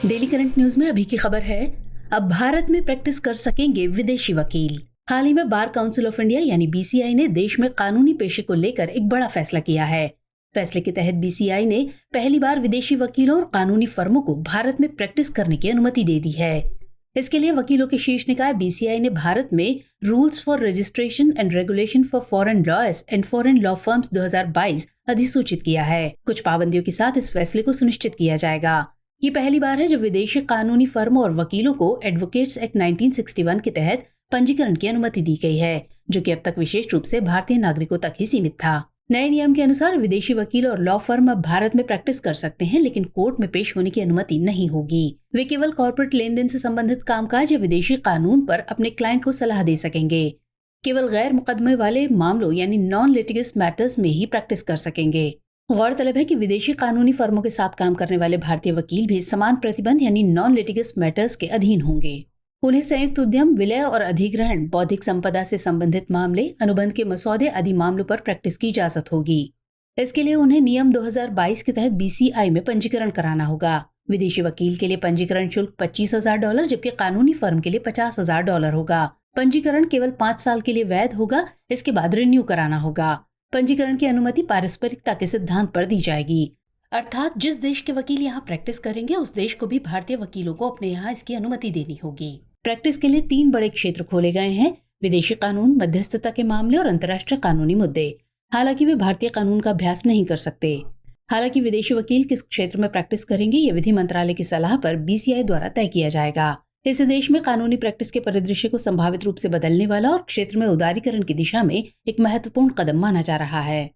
Daily current news में अभी की खबर है। अब भारत में प्रैक्टिस कर सकेंगे विदेशी वकील। हाल ही में बार काउंसिल ऑफ इंडिया यानी बीसीआई ने देश में कानूनी पेशे को लेकर एक बड़ा फैसला किया है। फैसले के तहत बीसीआई ने पहली बार विदेशी वकीलों और कानूनी फर्मों को भारत में प्रैक्टिस करने की अनुमति दे दी है। इसके लिए वकीलों के शीर्ष निकाय बीसीआई ने भारत में rules for registration and regulation for foreign lawyers and foreign law firms 2022 अधिसूचित किया है। कुछ पाबंदियों के साथ इस फैसले को सुनिश्चित किया जाएगा। ये पहली बार है जब विदेशी कानूनी फर्मों और वकीलों को एडवोकेट्स एक्ट 1961 के तहत पंजीकरण की अनुमति दी गई है, जो कि अब तक विशेष रूप से भारतीय नागरिकों तक ही सीमित था। नए नियम के अनुसार विदेशी वकील और लॉ फर्म अब भारत में प्रैक्टिस कर सकते हैं, लेकिन कोर्ट में पेश होने की अनुमति नहीं होगी। वे केवल कॉर्पोरेट लेन देन से संबंधित कामकाज या विदेशी कानून पर अपने क्लाइंट को सलाह दे सकेंगे। केवल गैर मुकदमे वाले मामलों यानी नॉन लिटिगस मैटर्स में ही प्रैक्टिस कर सकेंगे। गौरतलब है कि विदेशी कानूनी फर्मों के साथ काम करने वाले भारतीय वकील भी समान प्रतिबंध यानी नॉन लिटिगस मैटर्स के अधीन होंगे। उन्हें संयुक्त उद्यम, विलय और अधिग्रहण, बौद्धिक संपदा से संबंधित मामले, अनुबंध के मसौदे आदि मामलों पर प्रैक्टिस की इजाजत होगी। इसके लिए उन्हें नियम 2022 के तहत बीसीआई में पंजीकरण कराना होगा। विदेशी वकील के लिए पंजीकरण शुल्क $25,000 जबकि कानूनी फर्म के लिए $50,000 होगा। पंजीकरण केवल 5 साल के लिए वैध होगा, इसके बाद रिन्यू कराना होगा। पंजीकरण की अनुमति पारस्परिकता के सिद्धांत पर दी जाएगी, अर्थात जिस देश के वकील यहाँ प्रैक्टिस करेंगे उस देश को भी भारतीय वकीलों को अपने यहाँ इसकी अनुमति देनी होगी। प्रैक्टिस के लिए 3 बड़े क्षेत्र खोले गए हैं: विदेशी कानून, मध्यस्थता के मामले और अंतर्राष्ट्रीय कानूनी मुद्दे। हालांकि वे भारतीय कानून का अभ्यास नहीं कर सकते। हालांकि विदेशी वकील किस क्षेत्र में प्रैक्टिस करेंगे ये विधि मंत्रालय की सलाह पर बीसीआई द्वारा तय किया जाएगा। इससे देश में कानूनी प्रैक्टिस के परिदृश्य को संभावित रूप से बदलने वाला और क्षेत्र में उदारीकरण की दिशा में एक महत्वपूर्ण कदम माना जा रहा है।